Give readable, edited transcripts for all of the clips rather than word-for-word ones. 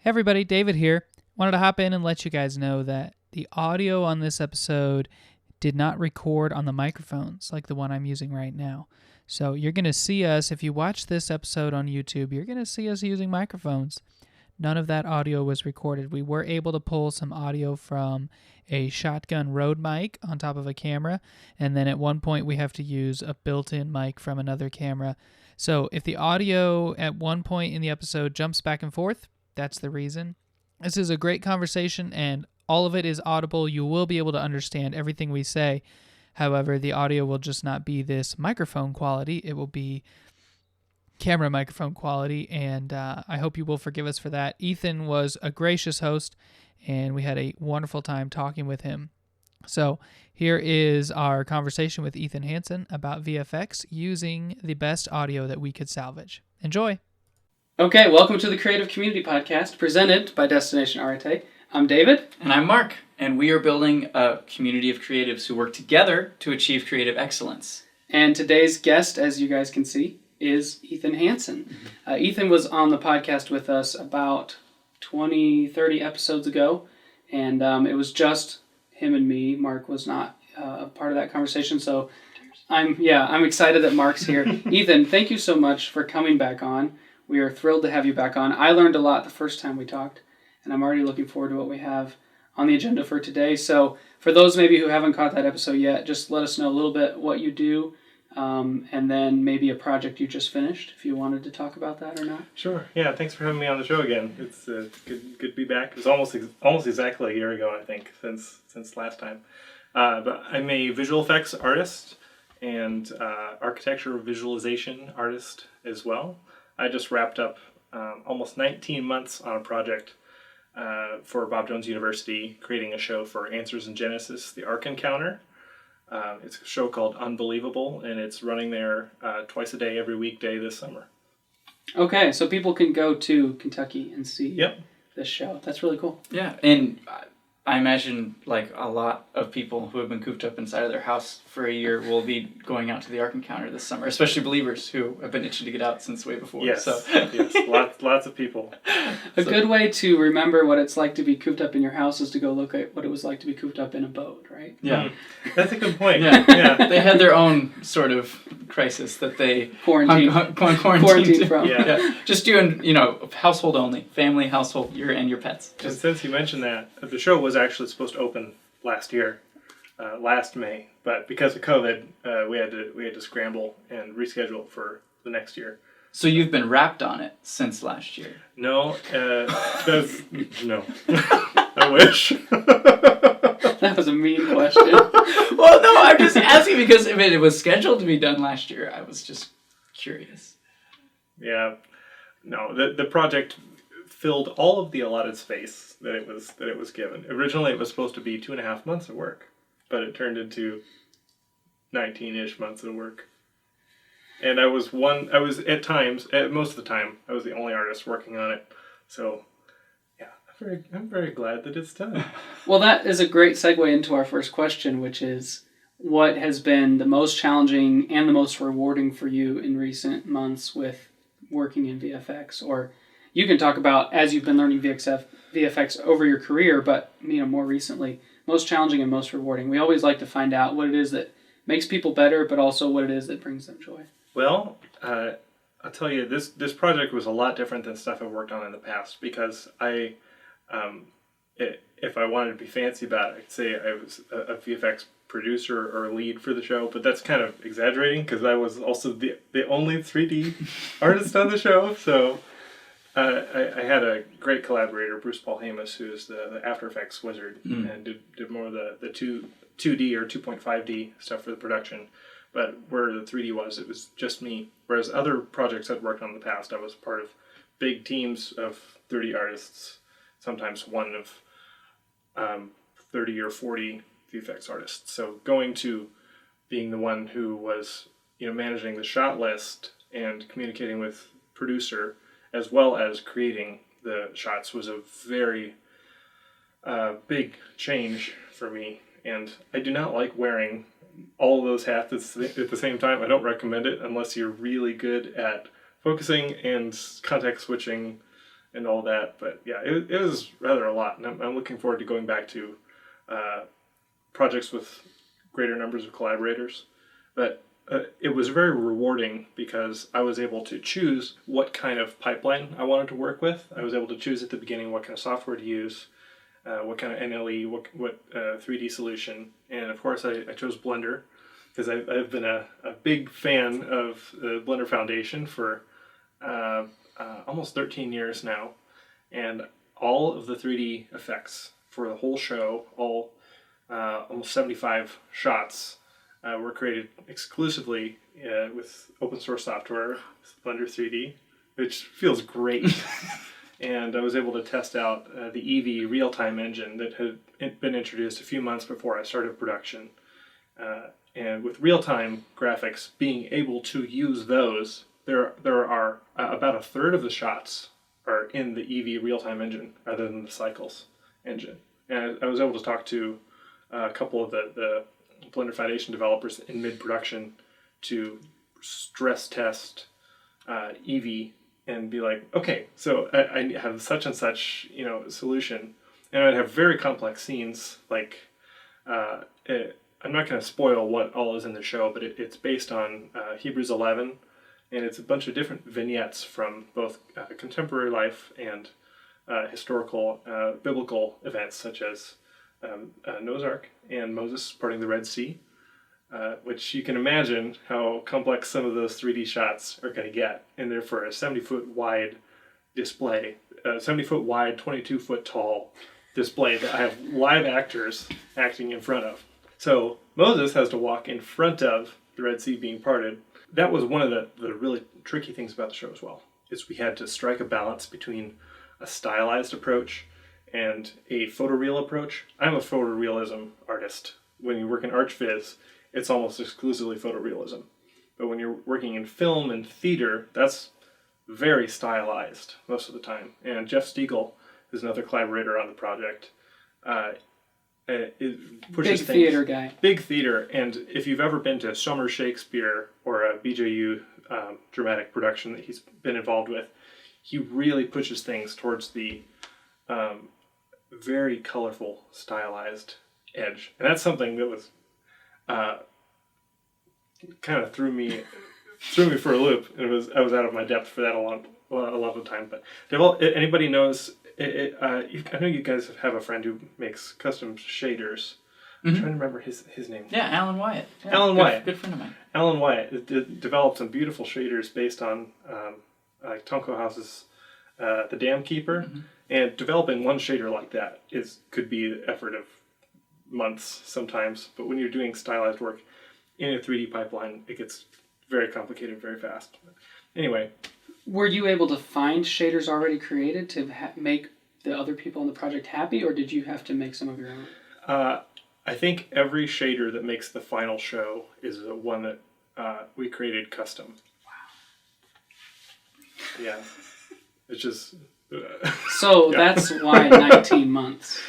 Hey everybody, David here. Wanted to hop in and let you guys know that the audio on this episode did not record on the microphones like the one I'm using right now. So you're going to see us, if you watch this episode on YouTube, you're going to see us using microphones. None of that audio was recorded. We were able to pull some audio from a shotgun Rode mic on top of a camera, and then at one point we have to use a built-in mic from another camera. So if the audio at one point in the episode jumps back and forth, that's the reason. This is a great conversation, and all of it is audible. You will be able to understand everything we say. However, the audio will just not be this microphone quality. It will be camera microphone quality, and I hope you will forgive us for that. Ethan was a gracious host, and we had a wonderful time talking with him. So here is our conversation with Ethan Hansen about VFX using the best audio that we could salvage. Enjoy! Okay, welcome to the Creative Community Podcast, presented by Destination Arete. I'm David. And I'm Mark. And we are building a community of creatives who work together to achieve creative excellence. And today's guest, as you guys can see, is Ethan Hansen. Ethan was on the podcast with us about 30 episodes ago, and it was just him and me. Mark was not a part of that conversation, so I'm excited that Mark's here. Ethan, thank you so much for coming back on. We are thrilled to have you back on. I learned a lot the first time we talked, and I'm already looking forward to what we have on the agenda for today. So for those maybe who haven't caught that episode yet, just let us know a little bit what you do, and then maybe a project you just finished, if you wanted to talk about that or not. Sure. Yeah, thanks for having me on the show again. It's good to be back. It was almost exactly a year ago, I think, since last time. But I'm a visual effects artist and architecture visualization artist as well. I just wrapped up almost 19 months on a project for Bob Jones University, creating a show for Answers in Genesis, the Ark Encounter. It's a show called Unbelievable, and it's running there twice a day, every weekday this summer. Okay, so people can go to Kentucky and see this show. That's really cool. Yeah, and I imagine like a lot of people who have been cooped up inside of their house for a year will be going out to the Ark Encounter this summer, especially believers who have been itching to get out since way before. Yes, so. yes, lots of people. A good way to remember what it's like to be cooped up in your house is to go look at what it was like to be cooped up in a boat, right? Yeah. That's a good point. Yeah. They had their own sort of crisis that they quarantined from. Yeah. Just doing, household only, family, household, and your pets. And since you mentioned that, the show was actually supposed to open last May, but because of COVID, we had to scramble and reschedule for the next year. So you've been wrapped on it since last year? No, no. I wish. That was a mean question. Well, no, I'm just asking because if it was scheduled to be done last year, I was just curious. Yeah, no, the project filled all of the allotted space that it was given. Originally, it was supposed to be 2.5 months of work, but it turned into 19-ish months of work. And most of the time, I was the only artist working on it. So, yeah, I'm very glad that it's done. Well, that is a great segue into our first question, which is, what has been the most challenging and the most rewarding for you in recent months with working in VFX? Or you can talk about as you've been learning VFX over your career, but more recently, most challenging and most rewarding. We always like to find out what it is that makes people better, but also what it is that brings them joy. Well, I'll tell you, this project was a lot different than stuff I've worked on in the past because if I wanted to be fancy about it, I'd say I was a VFX producer or lead for the show, but that's kind of exaggerating because I was also the only 3D artist on the show. So I had a great collaborator, Bruce Paul Hamus, who's the After Effects wizard, and did more of the 2D or 2.5D stuff for the production. But where the 3D was, it was just me. Whereas other projects I'd worked on in the past, I was part of big teams of 30 artists, sometimes one of 30 or 40 VFX artists. So going to being the one who was, managing the shot list and communicating with producer, as well as creating the shots, was a very big change for me. And I do not like wearing all of those hats at the same time. I don't recommend it unless you're really good at focusing and context switching and all that. But yeah, it was rather a lot, and I'm looking forward to going back to projects with greater numbers of collaborators. But it was very rewarding because I was able to choose what kind of pipeline I wanted to work with. I was able to choose at the beginning what kind of software to use, what kind of NLE, what 3D solution, and of course I chose Blender because I've been a big fan of the Blender Foundation for almost 13 years now, and all of the 3D effects for the whole show, almost 75 shots, were created exclusively with open source software, Blender 3D, which feels great. And I was able to test out the Eevee real-time engine that had been introduced a few months before I started production. And with real-time graphics, being able to use those, there are about a third of the shots are in the Eevee real-time engine rather than the Cycles engine. And I was able to talk to a couple of the Blender Foundation developers in mid-production to stress test Eevee and be like, okay, so I have such and such, solution, and I'd have very complex scenes. Like, I'm not going to spoil what all is in the show, but it's based on Hebrews 11, and it's a bunch of different vignettes from both contemporary life and historical biblical events, such as Noah's Ark and Moses parting the Red Sea, which you can imagine how complex some of those 3D shots are going to get. And they're for a 70-foot wide display, 70-foot wide, 22-foot tall display that I have live actors acting in front of. So Moses has to walk in front of the Red Sea being parted. That was one of the really tricky things about the show as well, is we had to strike a balance between a stylized approach and a photoreal approach. I'm a photorealism artist. When you work in ArchViz, it's almost exclusively photorealism. But when you're working in film and theater, that's very stylized most of the time. And Jeff Stiegel is another collaborator on the project. It pushes Big theater guy. Big theater. And if you've ever been to Summer Shakespeare or a BJU dramatic production that he's been involved with, he really pushes things towards the very colorful, stylized edge. And that's something that was kind of threw me for a loop. I was out of my depth for that a lot of the time. But anybody knows, I know you guys have a friend who makes custom shaders. I'm trying to remember his name. Yeah, Alan Wyatt. Yeah, Alan Wyatt. Good friend of mine. Alan Wyatt developed some beautiful shaders based on like Tonko House's The Dam Keeper. Mm-hmm. And developing one shader like that could be the effort of months sometimes. But when you're doing stylized work in a 3D pipeline, it gets very complicated very fast. Anyway. Were you able to find shaders already created to make the other people on the project happy, or did you have to make some of your own? I think every shader that makes the final show is one that we created custom. Wow. Yeah. It's just... So yeah. That's why 19 months.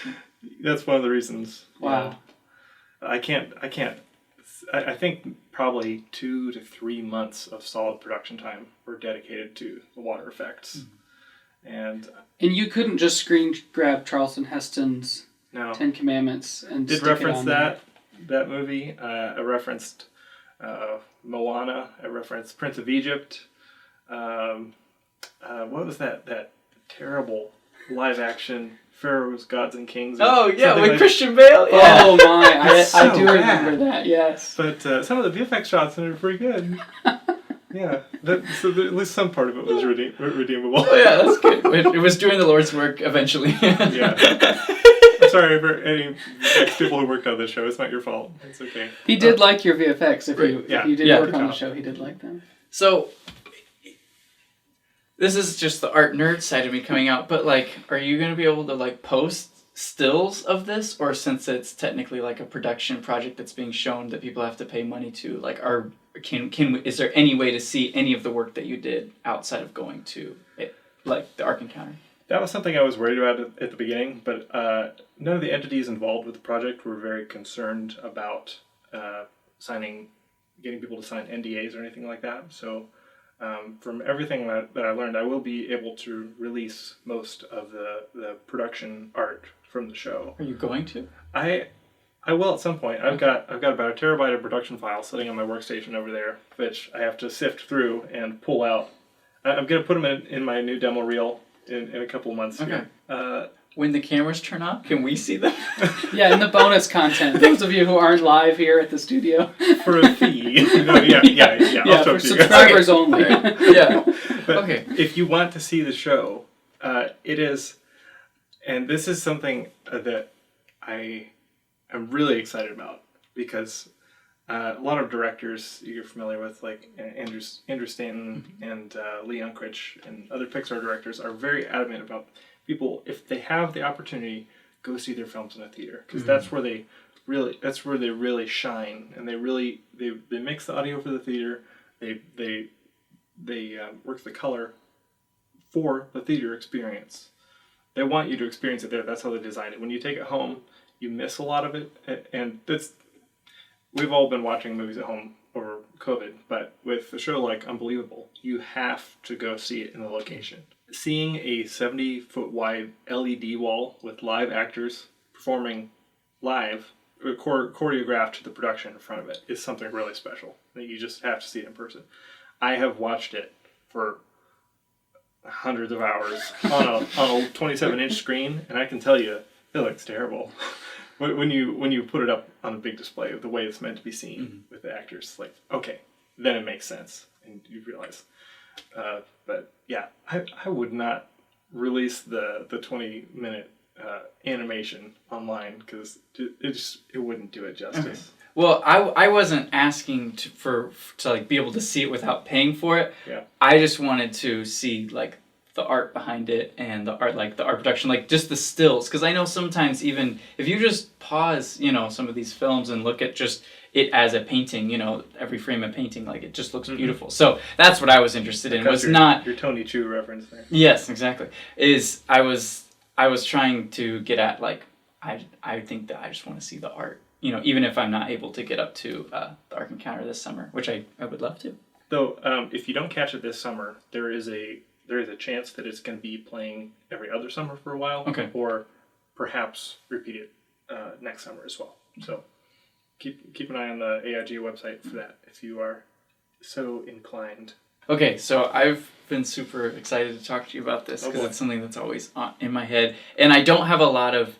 That's one of the reasons. Wow. Yeah. I think probably 2 to 3 months of solid production time were dedicated to the water effects. Mm-hmm. And you couldn't just screen grab Charlton Heston's Ten Commandments and did stick reference it on that movie. I referenced Moana. I referenced Prince of Egypt. What was that terrible live action Pharaoh's Gods and Kings? Oh yeah, with Christian Bale. Yeah. Oh my, I do remember that. Yes. But some of the VFX shots are pretty good. Yeah, so at least some part of it was redeemable. Oh yeah, that's good. It was doing the Lord's work eventually. Yeah. I'm sorry for any people who worked on this show. It's not your fault. It's okay. He did like your VFX. If you did work on the job. show, he did like them. So, this is just the art nerd side of me coming out, but are you going to be able to post stills of this, or since it's technically a production project that's being shown that people have to pay money to, is there any way to see any of the work that you did outside of going to it, the Ark Encounter? That was something I was worried about at the beginning, but none of the entities involved with the project were very concerned about getting people to sign NDAs or anything like that. So from everything that I learned, I will be able to release most of the production art from the show. Are you going to? I will at some point. I've got about a terabyte of production files sitting on my workstation over there, which I have to sift through and pull out. I'm going to put them in my new demo reel in a couple of months. Okay. Here. When the cameras turn on, can we see them? Yeah, in the bonus content. Those of you who aren't live here at the studio. For a fee. No, yeah. Yeah, for subscribers only. Yeah. But Okay. if you want to see the show, it is, and this is something that I am really excited about, because a lot of directors you're familiar with, like Andrew Stanton and Lee Unkrich and other Pixar directors, are very adamant about people, if they have the opportunity, go see their films in a theater, because that's where they really shine, and they mix the audio for the theater, they work the color for the theater experience. They want you to experience it there. That's how they designed it. When you take it home, you miss a lot of it, and we've all been watching movies at home over COVID, but with a show like Unbelievable, you have to go see it in the location. Seeing a 70-foot wide LED wall with live actors performing live, choreographed to the production in front of it, is something really special. You just have to see it in person. I have watched it for hundreds of hours on a 27-inch screen, and I can tell you, it looks terrible. When you put it up on a big display, the way it's meant to be seen with the actors, like, okay, then it makes sense, and you realize. But yeah, I would not release the 20-minute animation online, because it wouldn't do it justice. Okay. Well, I wasn't asking to like be able to see it without paying for it. Yeah. I just wanted to see like the art behind it and the art production, like just the stills, because I know sometimes even if you just pause, some of these films and look at just it as a painting, every frame of painting, like it just looks beautiful. So that's what I was interested in. Was not your Tony Chu reference there. Yes, exactly. I was trying to get at, like, I think that I just want to see the art. Even if I'm not able to get up to the Ark Encounter this summer, which I would love to. Though, if you don't catch it this summer, there is a chance that it's going to be playing every other summer for a while. Okay. Or perhaps repeat it next summer as well. So keep an eye on the AIG website for that if you are so inclined. Okay, so I've been super excited to talk to you about this, because it's something that's always in my head, and I don't have a lot of.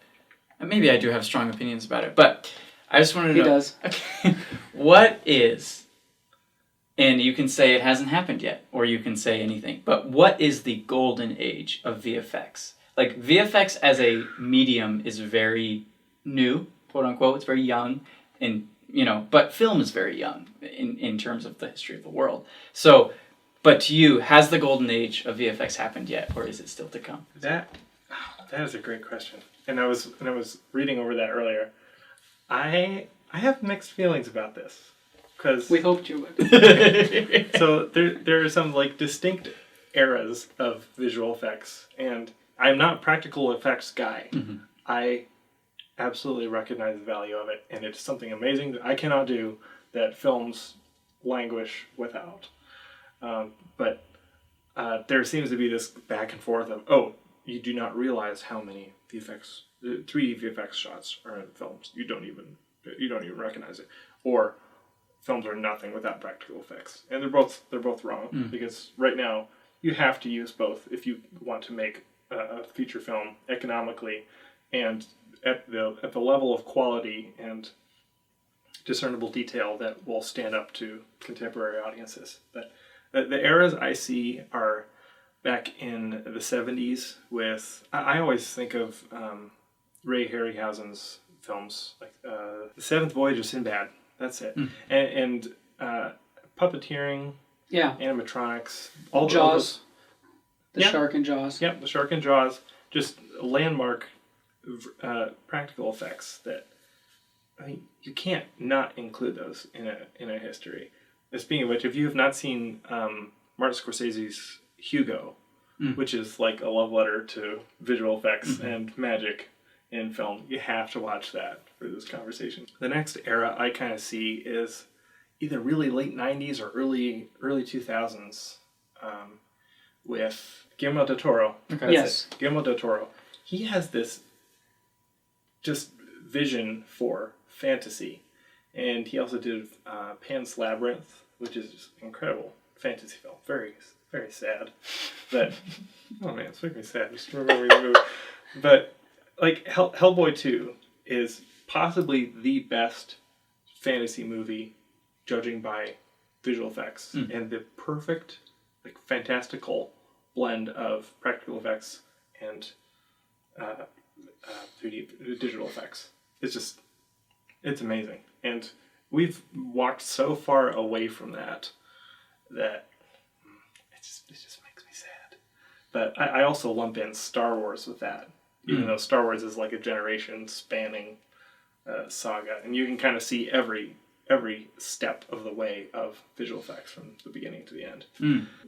Maybe I do have strong opinions about it, but I just wanted to know. He does. Okay, what is, and you can say it hasn't happened yet, or you can say anything, but what is the golden age of VFX? Like, VFX as a medium is very new, quote unquote, it's very young, and, but film is very young in terms of the history of the world. So, but to you, has the golden age of VFX happened yet, or is it still to come? That is a great question. And I was reading over that earlier. I have mixed feelings about this, because We hoped you would. so there are some like distinct eras of visual effects, and I'm not a practical effects guy. I absolutely recognize the value of it, and it's something amazing that I cannot do that films languish without. But there seems to be this back and forth of, you do not realize how many 3D VFX shots are in films. You don't even recognize it. Or films are nothing without practical effects. And they're both wrong, because right now you have to use both if you want to make a feature film economically and at the level of quality and discernible detail that will stand up to contemporary audiences. But the eras I see are back in the 70s with, I always think of Ray Harryhausen's films, like The Seventh Voyage of Sinbad. That's it. And puppeteering, animatronics, all Jaws. The Yeah. shark in Jaws. Yep, the shark and Jaws, just landmark practical effects that, you can't not include those in a history. Speaking of which, if you have not seen Martin Scorsese's Hugo, which is like a love letter to visual effects and magic in film, you have to watch that for this conversation. The next era I kind of see is either really late 90s or early 2000s. with Guillermo De Toro. Okay. Yes. Guillermo De Toro. He has this just vision for fantasy. And he also did Pan's Labyrinth, which is just incredible fantasy film. Very, very sad. But, oh man, it's making me sad just remembering the movie. But, like, Hellboy 2 is possibly the best fantasy movie, judging by visual effects. And the perfect, like, fantastical blend of practical effects and 3D digital effects. It's amazing. And we've walked so far away from that it just makes me sad. But I also lump in Star Wars with that, even though Star Wars is like a generation spanning saga, and you can kind of see every step of the way of visual effects from the beginning to the end.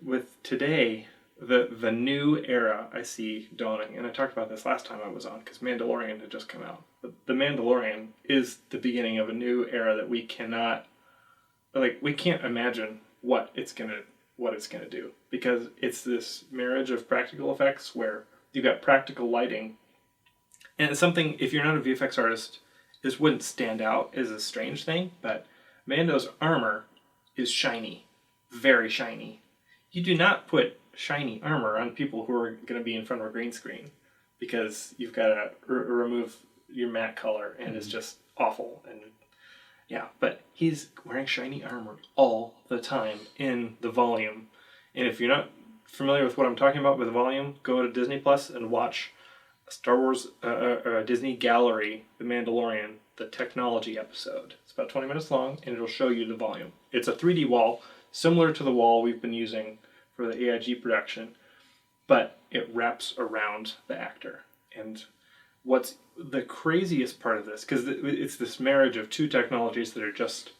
With today, the new era I see dawning, and I talked about this last time I was on, because Mandalorian had just come out. The Mandalorian is the beginning of a new era that we can't imagine what it's gonna do, because it's this marriage of practical effects where you've got practical lighting, and it's something, if you're not a VFX artist, this wouldn't stand out as a strange thing, but Mando's armor is shiny, very shiny. You do not put shiny armor on people who are going to be in front of a green screen, because you've got to remove your matte color, and it's just awful. And yeah, but he's wearing shiny armor all the time in the volume. And if you're not familiar with what I'm talking about with the volume, go to Disney Plus and watch Star Wars Disney Gallery, The Mandalorian, the technology episode. It's about 20 minutes long, and it'll show you the volume. It's a 3D wall, similar to the wall we've been using for the AIG production, but it wraps around the actor. And what's the craziest part of this, because it's this marriage of two technologies that are just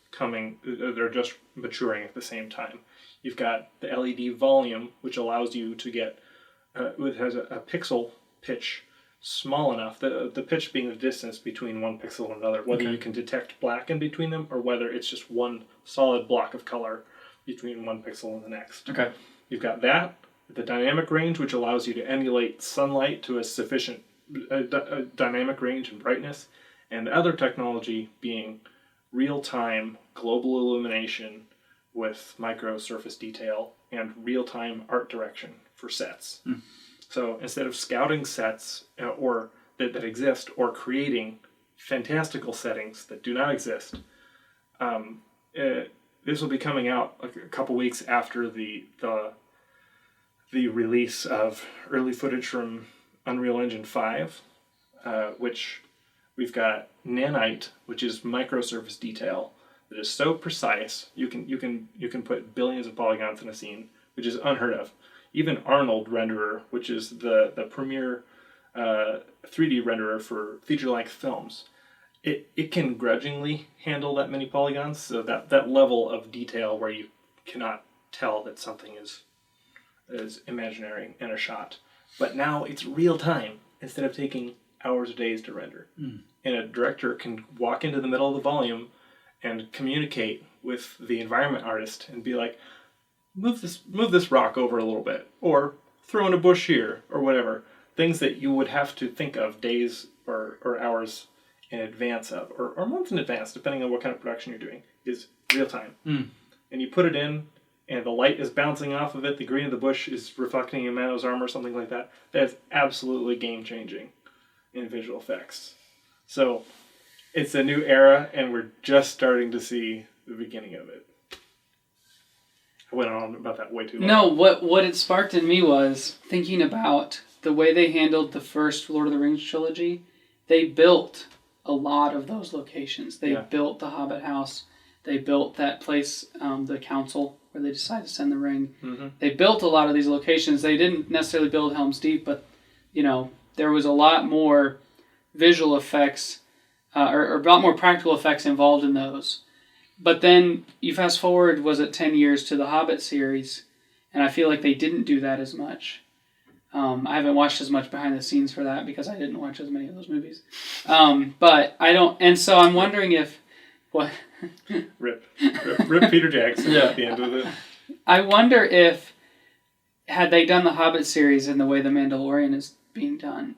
maturing at the same time. You've got the LED volume, which allows you to get, it has a pixel pitch small enough, the pitch being the distance between one pixel and another, whether you can detect black in between them, or whether it's just one solid block of color between one pixel and the next. Okay. You've got that, the dynamic range, which allows you to emulate sunlight to a sufficient dynamic range and brightness, and the other technology being real-time global illumination with micro surface detail and real-time art direction for sets. So instead of scouting sets or that exist, or creating fantastical settings that do not exist, this will be coming out like a couple weeks after the release of early footage from Unreal Engine 5, which we've got nanite, which is microsurface detail that is so precise you can put billions of polygons in a scene, which is unheard of. Even Arnold Renderer, which is the premier 3D renderer for feature-length films, it can grudgingly handle that many polygons, so that level of detail where you cannot tell that something is imaginary in a shot. But now it's real time, instead of taking hours or days to render. And a director can walk into the middle of the volume and communicate with the environment artist and be like, move this rock over a little bit, or throw in a bush here, or whatever. Things that you would have to think of days or hours in advance of, or months in advance, depending on what kind of production you're doing, is real time. And you put it in, and the light is bouncing off of it, the green of the bush is reflecting in Mano's armor, something like that. That's absolutely game-changing in visual effects. So it's a new era, and we're just starting to see the beginning of it. I went on about that way too long. No, what it sparked in me was thinking about the way they handled the first Lord of the Rings trilogy. They built a lot of those locations. They built the Hobbit house. They built that place, the council, where they decided to send the ring. They built a lot of these locations. They didn't necessarily build Helm's Deep, but there was a lot more visual effects or a lot more practical effects involved in those. But then you fast forward, was it 10 years to the Hobbit series, and I feel like they didn't do that as much. I haven't watched as much behind the scenes for that because I didn't watch as many of those movies. But I don't, and so I'm wondering if what. Rip Peter Jackson at the end of it. I wonder if had they done the Hobbit series in the way the Mandalorian is being done,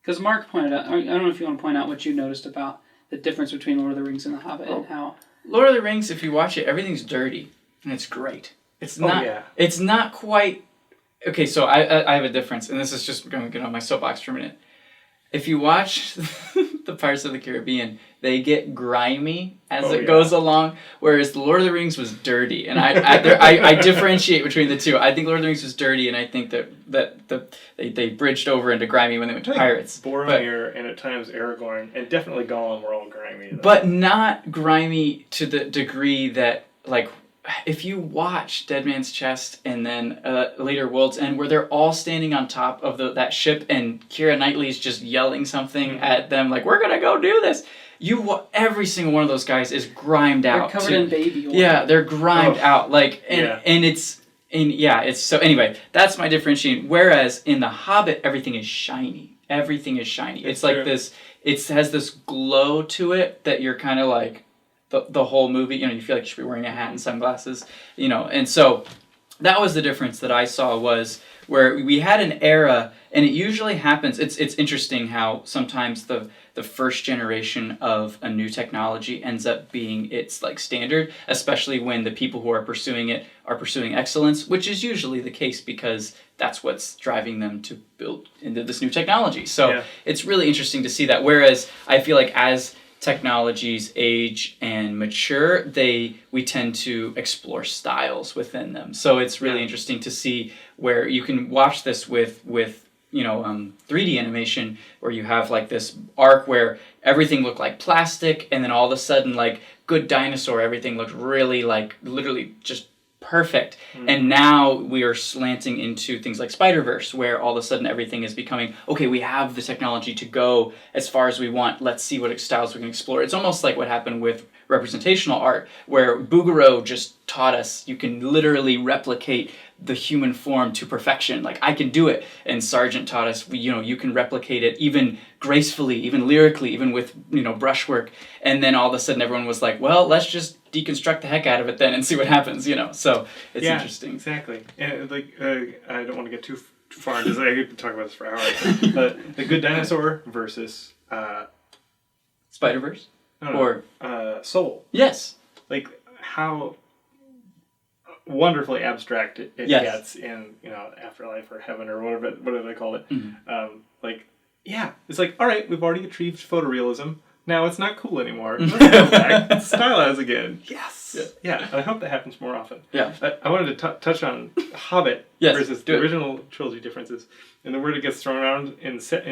because Mark pointed out, I don't know if you want to point out what you noticed about the difference between Lord of the Rings and the Hobbit and how Lord of the Rings, if you watch it, everything's dirty and it's great. It's not. yeah. It's not quite. Okay, so I have a difference, and this is just going to get on my soapbox for a minute. If you watch the Pirates of the Caribbean, they get grimy as it goes along, whereas the Lord of the Rings was dirty, and I differentiate between the two. I think Lord of the Rings was dirty, and I think that they bridged over into grimy when they went to Pirates. Boromir and at times Aragorn and definitely Gollum were all grimy, though. But not grimy to the degree that, like, if you watch Dead Man's Chest and then later World's End, where they're all standing on top of that ship and Keira Knightley's just yelling something at them, like, we're going to go do this. Every single one of those guys is grimed out. they're covered in baby oil. Yeah, they're grimed out. Like, it's so, anyway, that's my differentiating. Whereas in The Hobbit, everything is shiny. Everything is shiny. It's like this, it has this glow to it that you're kind of like, the whole movie, you feel like you should be wearing a hat and sunglasses, and so that was the difference that I saw, was where we had an era, and it usually happens, it's interesting how sometimes the first generation of a new technology ends up being its like standard, especially when the people who are pursuing it are pursuing excellence, which is usually the case because that's what's driving them to build into this new technology. So it's really interesting to see that, whereas I feel like as technologies age and mature, we tend to explore styles within them. So it's really interesting to see where you can watch this with 3D animation, where you have like this arc where everything looked like plastic, and then all of a sudden, like Good Dinosaur, everything looked really like literally just perfect. And now we are slanting into things like Spider-Verse, where all of a sudden everything is becoming, okay, we have the technology to go as far as we want. Let's see what styles we can explore. It's almost like what happened with representational art, where Bouguereau just taught us you can literally replicate the human form to perfection. Like, I can do it. And Sargent taught us, you can replicate it even gracefully, even lyrically, even with, brushwork. And then all of a sudden everyone was like, well, let's just deconstruct the heck out of it then and see what happens, So it's interesting. Exactly. And I don't want to get too far into this. I could talk about this for hours. But the Good Dinosaur versus Spider-Verse? Or Soul. Yes. Like how wonderfully abstract it gets in Afterlife or Heaven or whatever they call it. It's like, all right, we've already achieved photorealism. Now it's not cool anymore. Let's go back and stylize again. Yes. Yeah. And I hope that happens more often. Yeah. I wanted to touch on Hobbit versus the original trilogy differences. And the word that gets thrown around in set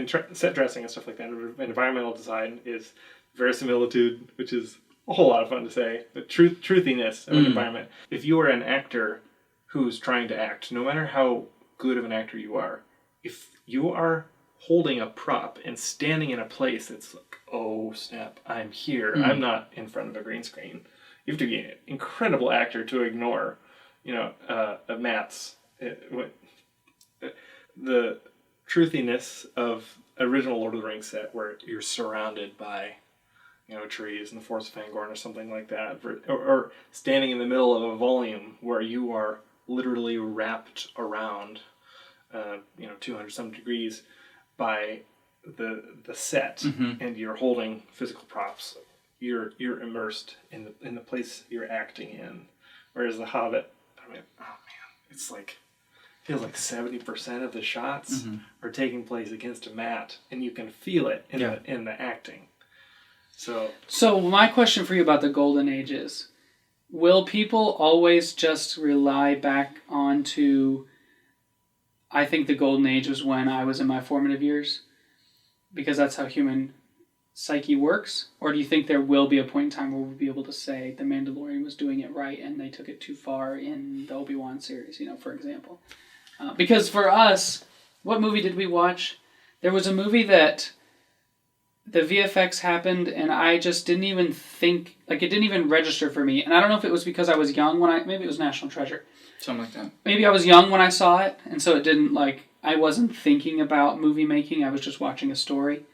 dressing and stuff like that, and environmental design, is verisimilitude, which is a whole lot of fun to say. The truthiness of an environment. If you are an actor who's trying to act, no matter how good of an actor you are, if you are holding a prop and standing in a place that's like, oh snap, I'm here. I'm not in front of a green screen. You have to be an incredible actor to ignore, Matt's the truthiness of original Lord of the Rings set, where you're surrounded by trees in the Forest of Fangorn or something like that, or standing in the middle of a volume where you are literally wrapped around 200 some degrees by the set, and you're holding physical props. You're immersed in the place you're acting in. Whereas The Hobbit, it's like, feels like 70% of the shots are taking place against a mat, and you can feel it in the acting. So my question for you about the Golden Age is, will people always just rely back onto, I think the Golden Age was when I was in my formative years, because that's how human psyche works? Or do you think there will be a point in time where we'll be able to say the Mandalorian was doing it right and they took it too far in the Obi-Wan series, for example? Because for us, what movie did we watch? There was a movie that the VFX happened and I just didn't even think, it didn't even register for me. And I don't know if it was because I was young maybe it was National Treasure. Something like that. Maybe I was young when I saw it, and so it didn't, I wasn't thinking about movie making, I was just watching a story.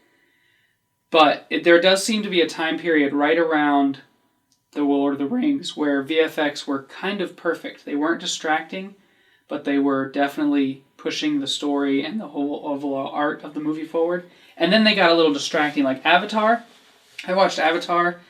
But there does seem to be a time period right around the Lord of the Rings where VFX were kind of perfect. They weren't distracting, but they were definitely pushing the story and the whole overall art of the movie forward. And then they got a little distracting, like Avatar. I watched Avatar,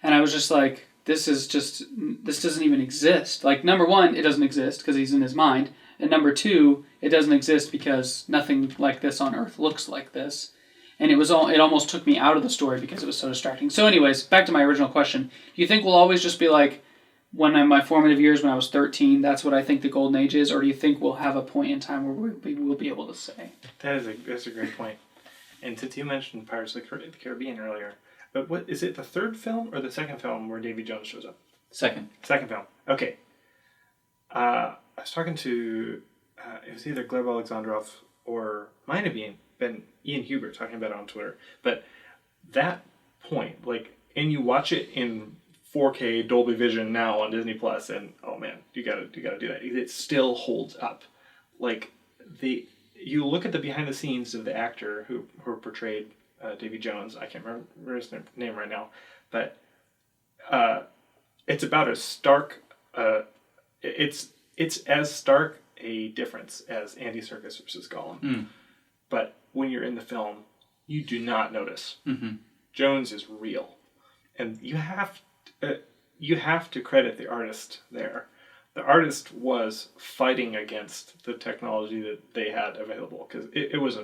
and I was just like, this doesn't even exist. Like, number one, it doesn't exist because he's in his mind. And number two, it doesn't exist because nothing like this on Earth looks like this. And it almost took me out of the story because it was so distracting. So anyways, back to my original question. Do you think we'll always just be like, when in my formative years when I was 13, that's what I think the golden age is? Or do you think we'll have a point in time where we'll be able to say? That's a great point. And since you mentioned Pirates of the Caribbean earlier, but what is it, the third film or the second film where Davy Jones shows up? Second film. Okay. I was talking to, it was either Gleb Alexandrov or might have been Ian Hubert talking about it on Twitter. But that point, like, and you watch it in 4K Dolby Vision now on Disney Plus, and oh man, you gotta do that. It still holds up. Like, you look at the behind the scenes of the actor who portrayed Davy Jones. I can't remember his name right now, but it's about as stark. It's as stark a difference as Andy Serkis versus Gollum. Mm. But when you're in the film, you do not notice. Mm-hmm. Jones is real, and you have to credit the artist there. The artist was fighting against the technology that they had available, because it was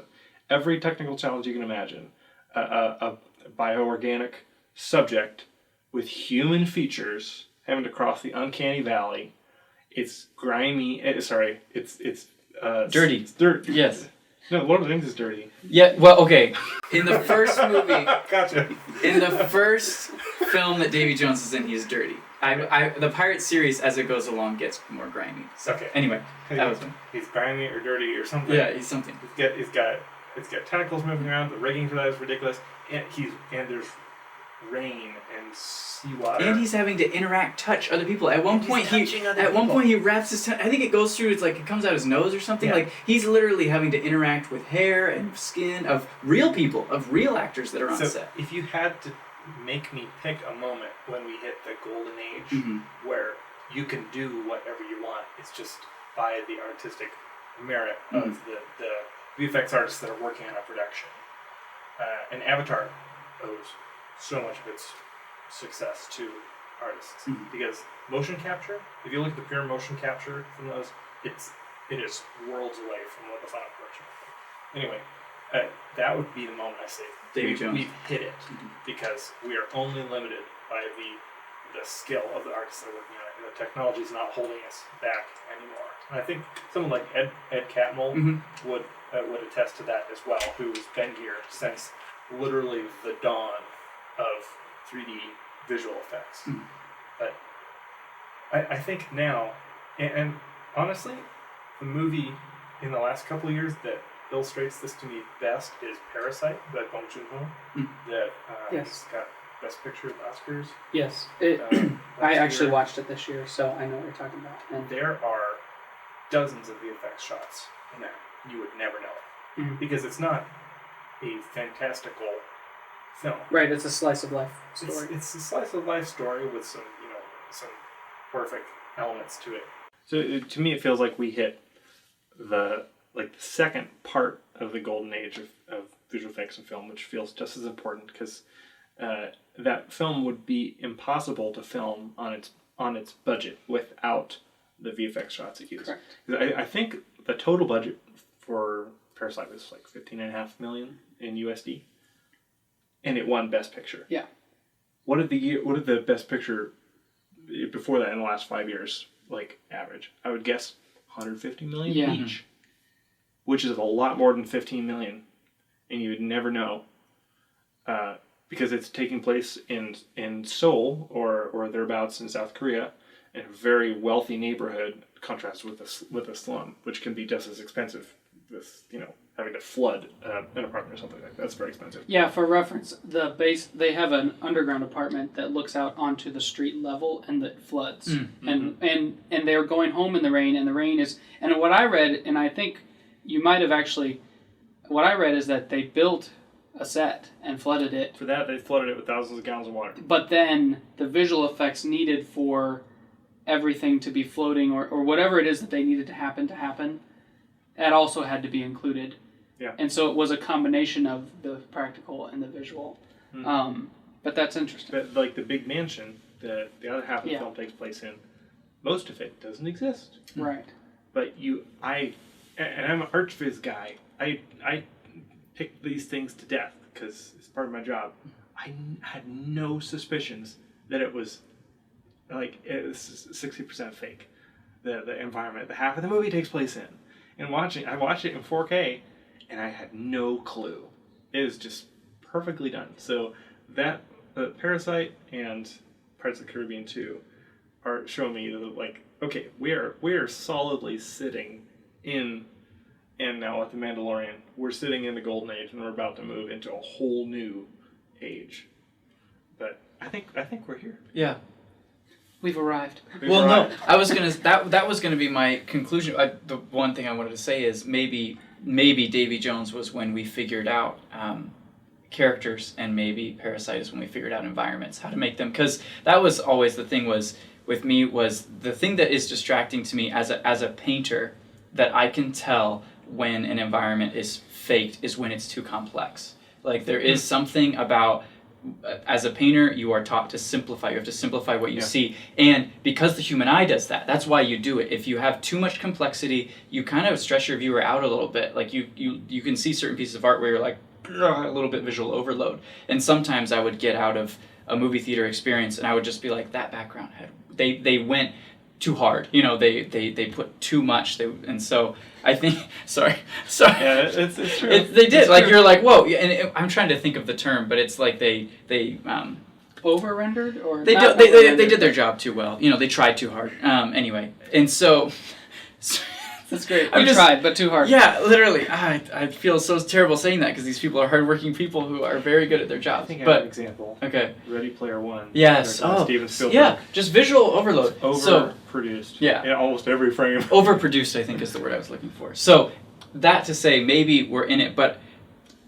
every technical challenge you can imagine. A bioorganic subject with human features having to cross the uncanny valley. It's grimy. It's dirty. Dirty. It's dirt. Yes. No, Lord of the Rings is dirty. Yeah, well, okay. In the first movie... Gotcha. In the first film that Davy Jones is in, he's dirty. The Pirate series, as it goes along, gets more grimy. So, okay. Anyway, that was one. He's grimy or dirty or something. Yeah, he's something. It's got tentacles moving around. The rigging for that is ridiculous. And there's rain and seawater. And he's having to touch other people. At one point he wraps his I think it goes through, it comes out his nose or something. Yeah. Like, he's literally having to interact with hair and skin of real people, of real actors that are on set. If you had to make me pick a moment when we hit the golden age, mm-hmm. where you can do whatever you want, it's just by the artistic merit mm-hmm. of the VFX artists that are working on a production. And Avatar owes so much of its success to artists, mm-hmm. because motion capture, if you look at the pure motion capture from those, it is worlds away from what the final production would be. Anyway, that would be the moment I say Davy Jones. We've hit it, mm-hmm. because we are only limited by the skill of the artists that are working on it, and the technology is not holding us back anymore. And I think someone like Ed Catmull mm-hmm. would attest to that as well, who's been here since literally the dawn of 3D visual effects. Mm. But I think now, and honestly, the movie in the last couple of years that illustrates this to me best is Parasite by Bong Joon-ho. Mm. That Yes. got Best Picture at the Oscars. Yes. I last actually year. watched it this year, so I know what you're talking about. And There are dozens of VFX shots in there. You would never know it. Mhm. Because it's not a fantastical film. right, it's a slice of life story. It's a slice of life story with some horrific elements to it. So to me, it feels like we hit the second part of the golden age of visual effects in film, which feels just as important, because that film would be impossible to film on its budget without the VFX shots it used. Correct. I think the total budget for Parasite was like $15.5 million in USD, and it won Best Picture. Yeah. What did the Best Picture before that in the last 5 years average? I would guess $150 million each, which is a lot more than $15 million, and you would never know, because it's taking place in Seoul or thereabouts in South Korea, in a very wealthy neighborhood, contrasted with a slum, which can be just as expensive. With having to flood an apartment or something like that. That's very expensive. Yeah, for reference, they have an underground apartment that looks out onto the street level and that floods. Mm-hmm. And they're going home in the rain, and the rain is, and what I read, and I think you might have actually, what I read is that they built a set and flooded it. For that, they flooded it with thousands of gallons of water. But then the visual effects needed for everything to be floating or whatever it is that they needed to happen, that also had to be included. Yeah. And so it was a combination of the practical and the visual. But that's interesting. But like the big mansion that the other half of the film takes place in, most of it doesn't exist. Right. But and I'm an archviz guy. I pick these things to death because it's part of my job. I had no suspicions that it was 60% fake. The environment, the half of the movie takes place in. And I watched it in 4K, and I had no clue. It was just perfectly done. So that Parasite and Pirates of the Caribbean 2 are showing me that, like, okay, we are solidly sitting in, and now with the Mandalorian, we're sitting in the Golden Age, and we're about to move into a whole new age. But I think we're here. Yeah. We've arrived. No, I was gonna that was gonna be my conclusion. The one thing I wanted to say is maybe Davy Jones was when we figured out characters, and maybe Parasite is when we figured out environments, how to make them. Because that was always the thing with me was the thing that is distracting to me as a painter, that I can tell when an environment is faked is when it's too complex. Like there is something about, as a painter, you are taught to simplify. You have to simplify what you see. And because the human eye does that, that's why you do it. If you have too much complexity, you kind of stress your viewer out a little bit. Like you can see certain pieces of art where you're like, a little bit visual overload. And sometimes I would get out of a movie theater experience and I would just be like, that background had, they went too hard. You know, they put too much. And so I think, sorry. Yeah, it's true. They did. It's like, true. You're like, whoa. And I'm trying to think of the term, but it's like they over-rendered? Or they did their job too well. You know, they tried too hard. Anyway, and so that's great. We tried, but too hard. Yeah, literally. I feel so terrible saying that because these people are hardworking people who are very good at their jobs. I think I have an example. Okay. Ready Player One. Yes. Steven Spielberg. Yeah, just visual overload. Overproduced. Yeah. In almost every frame. Overproduced, I think, is the word I was looking for. So that to say, maybe we're in it, but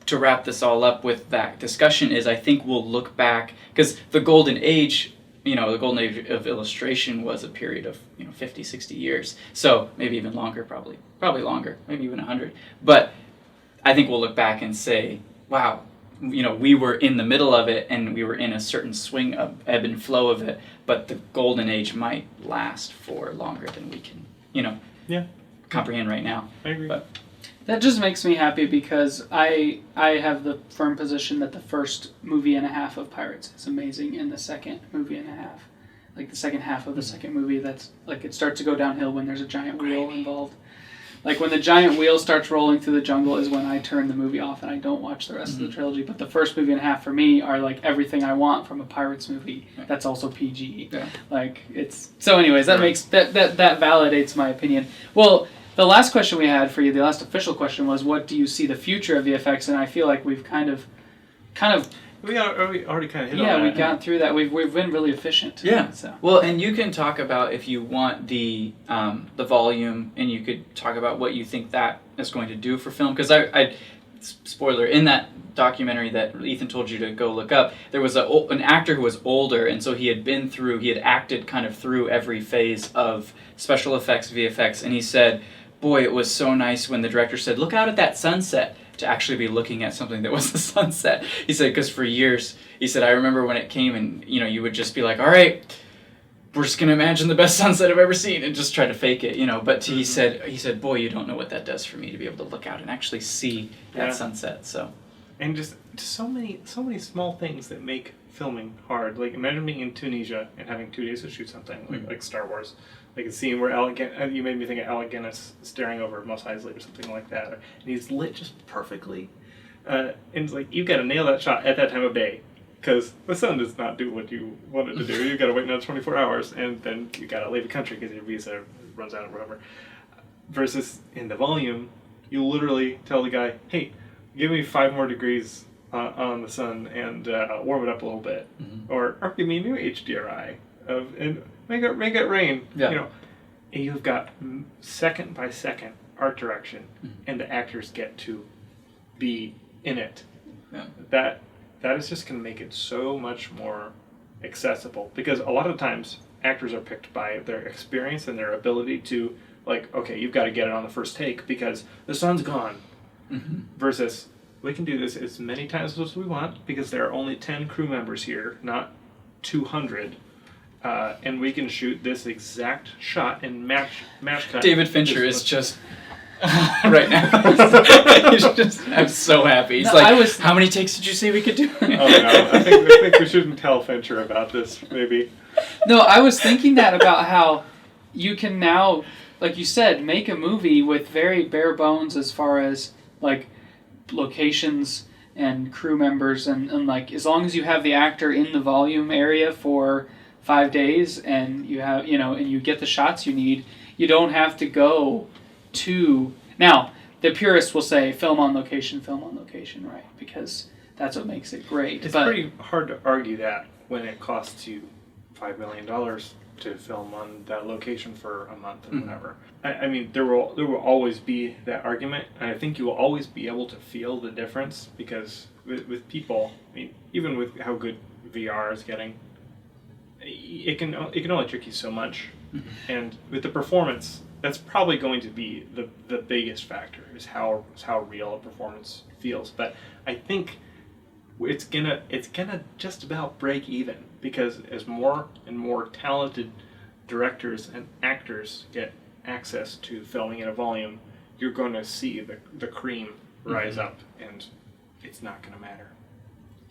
to wrap this all up with that discussion is I think we'll look back, because the golden age, the golden age of illustration was a period of 50, 60 years. So maybe even longer, probably longer, maybe even 100. But I think we'll look back and say, wow, we were in the middle of it and we were in a certain swing of ebb and flow of it, but the golden age might last for longer than we can, comprehend right now. I agree. But that just makes me happy because I have the firm position that the first movie and a half of Pirates is amazing, and the second movie and a half, like the second half of the second movie, that's like it starts to go downhill when there's a giant wheel involved. Like when the giant wheel starts rolling through the jungle is when I turn the movie off and I don't watch the rest of the trilogy. But the first movie and a half for me are like everything I want from a Pirates movie. That's also PG. Yeah. Like it's so. Anyways, that makes that validates my opinion. Well. The last question we had for you, the last official question was, what do you see the future of VFX? And I feel like we've kind of. We already kind of hit on that. Yeah, we got through that. We've been really efficient. Yeah. So. Well, and you can talk about, if you want, the volume, and you could talk about what you think that is going to do for film. Because I spoiler, in that documentary that Ethan told you to go look up, there was an actor who was older, and so he had acted kind of through every phase of special effects, VFX, and he said, boy, it was so nice when the director said, look out at that sunset, to actually be looking at something that was the sunset. He said, because for years, he said, I remember when it came and, you would just be like, all right, we're just going to imagine the best sunset I've ever seen and just try to fake it, But he said, boy, you don't know what that does for me to be able to look out and actually see that sunset, so. And just so many small things that make filming hard. Like, imagine being in Tunisia and having 2 days to shoot something, like Star Wars. Like a scene where you made me think of Alec Guinness staring over Mos Eisley or something like that. And he's lit just perfectly. And it's like, you've got to nail that shot at that time of day. Because the sun does not do what you want it to do. You've got to wait another 24 hours, and then you got to leave the country because your visa runs out or whatever. Versus in the volume, you literally tell the guy, hey, give me 5 more degrees on the sun and warm it up a little bit. Or give me a new HDRI and make it rain. Yeah. And you've got second by second art direction, and the actors get to be in it. Yeah. That is just going to make it so much more accessible, because a lot of times actors are picked by their experience and their ability to, like, okay, you've got to get it on the first take because the sun's gone. Mm-hmm. Versus, we can do this as many times as we want because there are only 10 crew members here, not 200. And we can shoot this exact shot and match cut. David Fincher is just right now. I'm so happy. He's how many takes did you say we could do? Oh no, I think we shouldn't tell Fincher about this. Maybe. No, I was thinking that about how you can now, like you said, make a movie with very bare bones as far as like locations and crew members and like as long as you have the actor in the volume area for 5 days and you have and you get the shots you need, you don't have to go to now the purists will say film on location, right? Because that's what makes it great. It's pretty hard to argue that when it costs you $5 million to film on that location for a month or whatever. I mean, there will always be that argument, and I think you will always be able to feel the difference because with people, I mean, even with how good VR is getting, it can only trick you so much, and with the performance, that's probably going to be the biggest factor is how real a performance feels. But I think it's gonna just about break even because as more and more talented directors and actors get access to filming in a volume, you're going to see the cream rise up, and it's not going to matter.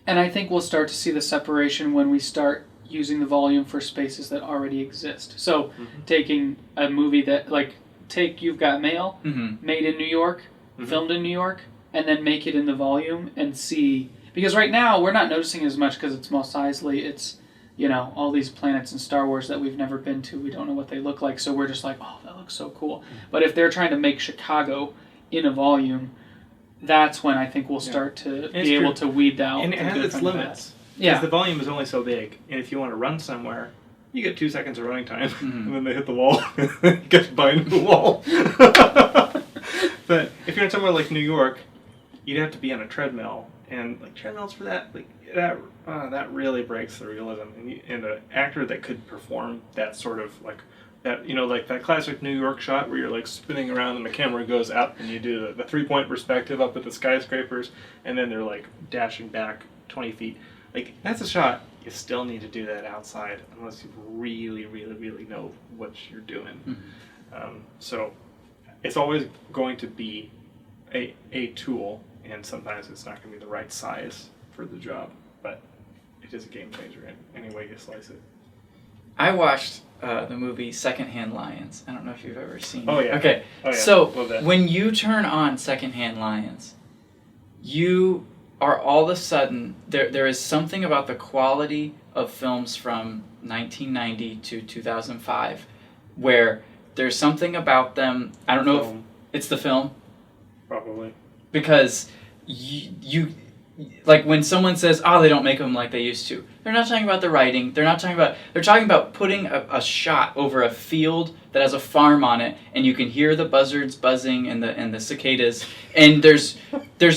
And I think we'll start to see the separation when we start using the volume for spaces that already exist. So taking a movie that, like, take You've Got Mail, made in New York, filmed in New York, and then make it in the volume and see... Because right now, we're not noticing as much because it's Mos Eisley. It's, all these planets in Star Wars that we've never been to. We don't know what they look like, so we're just like, oh, that looks so cool. But if they're trying to make Chicago in a volume, that's when I think we'll start to be able to weed out. And it has its limits. Because the volume is only so big, and if you want to run somewhere, you get 2 seconds of running time, and then they hit the wall, you get behind the wall. But if you're in somewhere like New York, you'd have to be on a treadmill, and like treadmills for that, like that really breaks the realism. And an actor that could perform that sort of like that, like that classic New York shot where you're like spinning around and the camera goes up, and you do the 3-point perspective up at the skyscrapers, and then they're like dashing back 20 feet. Like, that's a shot. You still need to do that outside unless you really, really, really know what you're doing. So it's always going to be a tool, and sometimes it's not going to be the right size for the job, but it is a game changer in any way you slice it. I watched the movie Secondhand Lions. I don't know if you've ever seen it. Oh, yeah. Okay. Oh, yeah. So when you turn on Secondhand Lions, you are all of a sudden, there is something about the quality of films from 1990 to 2005 where there's something about them, I don't know if it's the film. Probably. Because you like when someone says, oh, they don't make them like they used to, they're not talking about the writing, they're talking about putting a shot over a field that has a farm on it, and you can hear the buzzards buzzing and the cicadas, and there's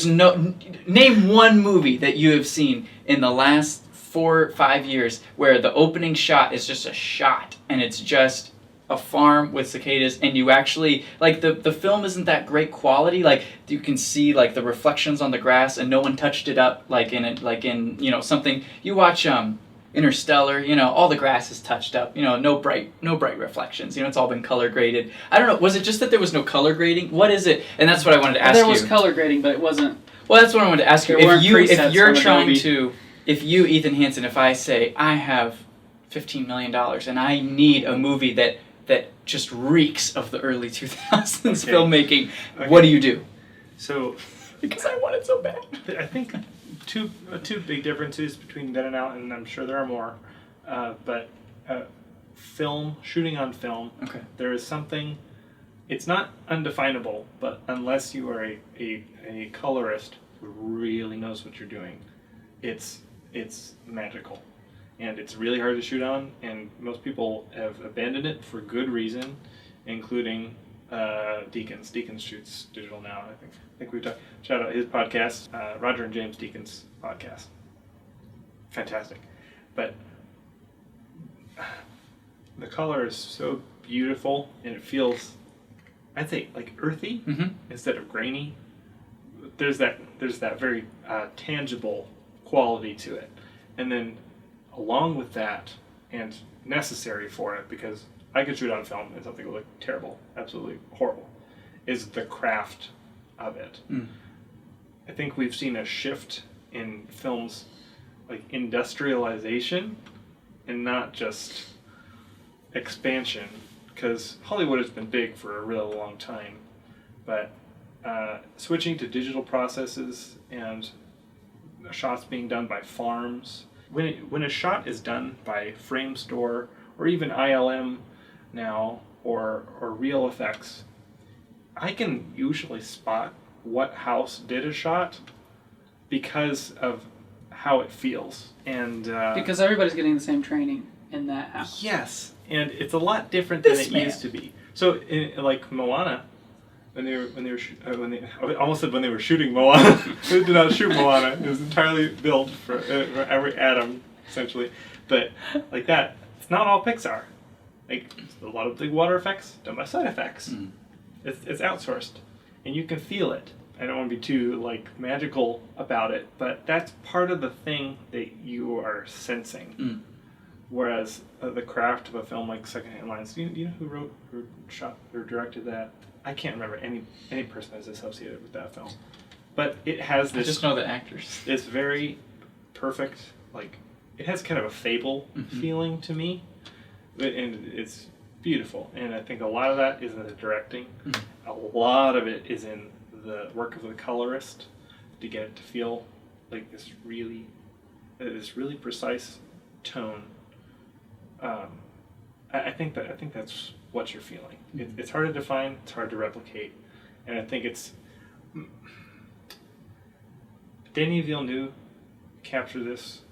no, name one movie that you have seen in the last 4 or 5 years where the opening shot is just a shot, and it's just a farm with cicadas, and you actually, like, the film isn't that great quality, like, you can see, like, the reflections on the grass, and no one touched it up, like in something, you watch, Interstellar, all the grass is touched up, no bright reflections, it's all been color graded. I don't know, was it just that there was no color grading? What is it? And that's what I wanted to ask you. There was color grading, but it wasn't... Well, that's what I wanted to ask you. If you, Ethan Hansen, if I say, I have $15 million, and I need a movie that just reeks of the early 2000s filmmaking, what do you do? So, because I want it so bad. I think two big differences between then and now, and I'm sure there are more, but shooting on film, there is something, it's not undefinable, but unless you are a colorist who really knows what you're doing, it's magical. And it's really hard to shoot on, and most people have abandoned it for good reason, including Deakins. Deakins shoots digital now. I think we've talked. Shout out his podcast, Roger and James Deakins podcast. Fantastic, but the color is so beautiful, and it feels, I'd say, like earthy instead of grainy. There's that very tangible quality to it, and then along with that, and necessary for it, because I could shoot on film and something would look terrible, absolutely horrible, is the craft of it. I think we've seen a shift in films, like industrialization and not just expansion, because Hollywood has been big for a really long time, but switching to digital processes and shots being done by farms. When a shot is done by frame store or even ILM now or real effects, I can usually spot what house did a shot because of how it feels. And because everybody's getting the same training in that house. Yes, and it's a lot different than it used to be. So, like Moana, when they I almost said when they were shooting Moana. They did not shoot Moana. It was entirely built for every atom, essentially. But like that, it's not all Pixar. Like a lot of the water effects done by Side Effects. It's outsourced, and you can feel it. I don't want to be too magical about it, but that's part of the thing that you are sensing. Whereas the craft of a film like Secondhand Lines, do you know who wrote or shot or directed that? I can't remember any person that's associated with that film, but it has this. I just know the actors. It's very perfect. It has kind of a fable feeling to me, and it's beautiful. And I think a lot of that is in the directing. A lot of it is in the work of the colorist to get it to feel like this really precise tone. I think that's what you're feeling. It's hard to define. It's hard to replicate, and I think it's Denis Villeneuve captures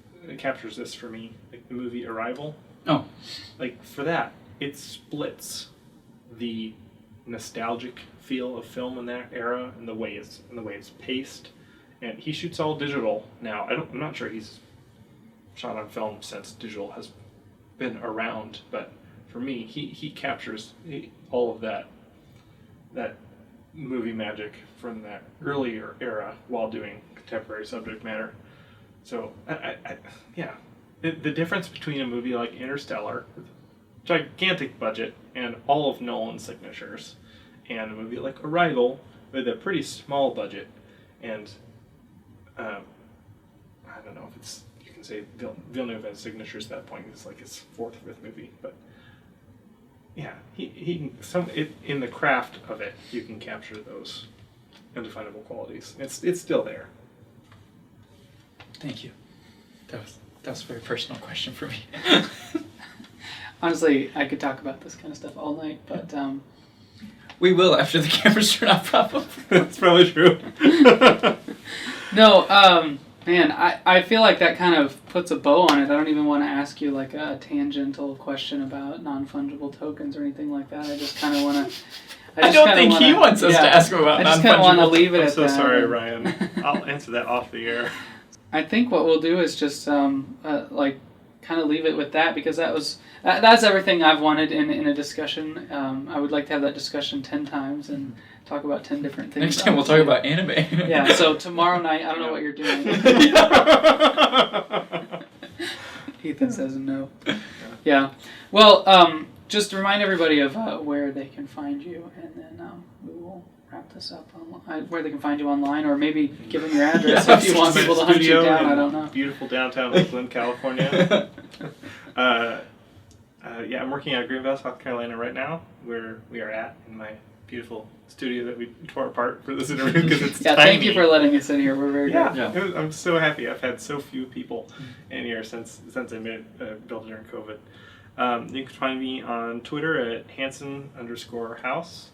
this for me, like the movie Arrival. Oh, for that, it splits the nostalgic feel of film in that era and the way it's paced. And he shoots all digital now. I'm not sure he's shot on film since digital has been around, but for me, he captures all of that movie magic from that earlier era while doing contemporary subject matter. So the difference between a movie like Interstellar, with a gigantic budget and all of Nolan's signatures, and a movie like Arrival with a pretty small budget, and I don't know if it's, you can say Villeneuve has signatures at that point. It's like his fourth or fifth movie, but yeah, he in the craft of it, you can capture those indefinable qualities. It's still there. Thank you. That was a very personal question for me. Honestly, I could talk about this kind of stuff all night, but we will after the cameras turn off, probably. That's probably true. No, man, I feel like that kind of puts a bow on it. I don't even want to ask you like a tangential question about non-fungible tokens or anything like that. I just kind of want to. I don't think he wants us to ask him about non-fungible. I just kind of want to leave it at that. I'm so sorry, Ryan. I'll answer that off the air. I think what we'll do is just kind of leave it with that, because that's everything I've wanted in a discussion. I would like to have that discussion 10 times and talk about 10 different things. Next time we'll talk about anime. Yeah, so tomorrow night, I don't know what you're doing. Ethan says no. Yeah. Well, just remind everybody of where they can find you, and then we will wrap this up. Where they can find you online, or maybe give them your address if you want people to hunt you down. I don't know. Beautiful downtown Oakland, California. I'm working out of Greenville, South Carolina right now, where we are at in my beautiful studio that we tore apart for this interview because it's tiny. Thank you for letting us in here. We're very grateful. I'm so happy. I've had so few people in here since I built it during COVID. You can find me on Twitter at Hanson_house,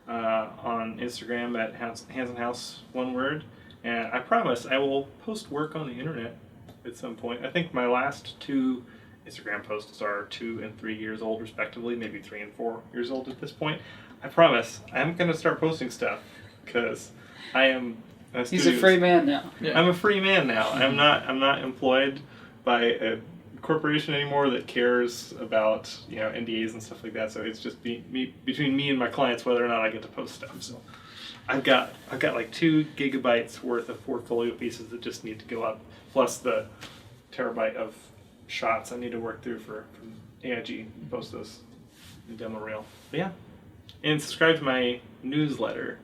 on Instagram at Hanson House, one word, and I promise I will post work on the internet at some point. I think my last 2 Instagram posts are 2 and 3 years old respectively, maybe 3 and 4 years old at this point. I promise I'm going to start posting stuff because I am He's a free man now. Yeah. I'm a free man now. I'm not employed by a corporation anymore that cares about NDAs and stuff like that. So it's just between me and my clients whether or not I get to post stuff. So I've got like 2 gigabytes worth of portfolio pieces that just need to go up, plus the terabyte of shots I need to work through for AIG, post those in demo reel. But yeah, and subscribe to my newsletter.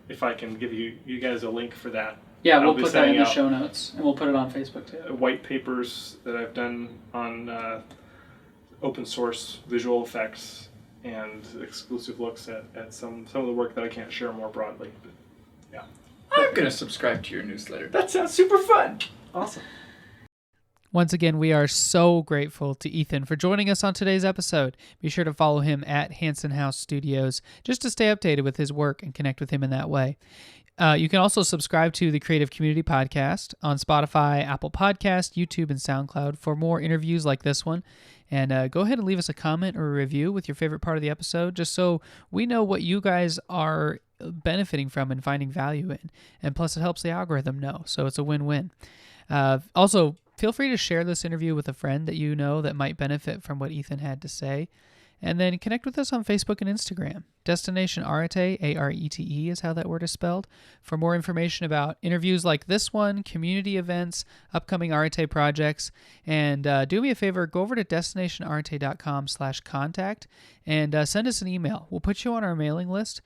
If I can give you guys a link for that. Yeah, we'll put that in the show notes, and we'll put it on Facebook too. White papers that I've done on open source visual effects and exclusive looks at some of the work that I can't share more broadly. But yeah, I'm gonna subscribe to your newsletter. That sounds super fun. Awesome. Once again, we are so grateful to Ethan for joining us on today's episode. Be sure to follow him at Hanson House Studios just to stay updated with his work and connect with him in that way. You can also subscribe to the Creative Community Podcast on Spotify, Apple Podcast, YouTube, and SoundCloud for more interviews like this one. And go ahead and leave us a comment or a review with your favorite part of the episode, just so we know what you guys are benefiting from and finding value in. And plus, it helps the algorithm know, so it's a win-win. Also, feel free to share this interview with a friend that you know that might benefit from what Ethan had to say. And then connect with us on Facebook and Instagram. Destination Arete, A-R-E-T-E is how that word is spelled, for more information about interviews like this one, community events, upcoming Arete projects. And do me a favor, go over to destinationarete.com/contact and send us an email. We'll put you on our mailing list.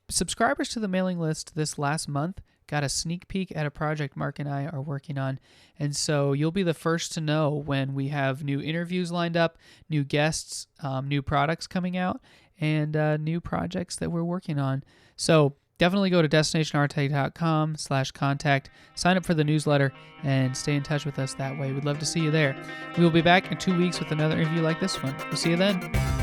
Subscribers to the mailing list this last month got a sneak peek at a project Mark and I are working on. And so you'll be the first to know when we have new interviews lined up, new guests, new products coming out, and new projects that we're working on. So definitely go to destinationarte.com/contact, sign up for the newsletter, and stay in touch with us that way. We'd love to see you there. We will be back in 2 weeks with another interview like this one. We'll see you then.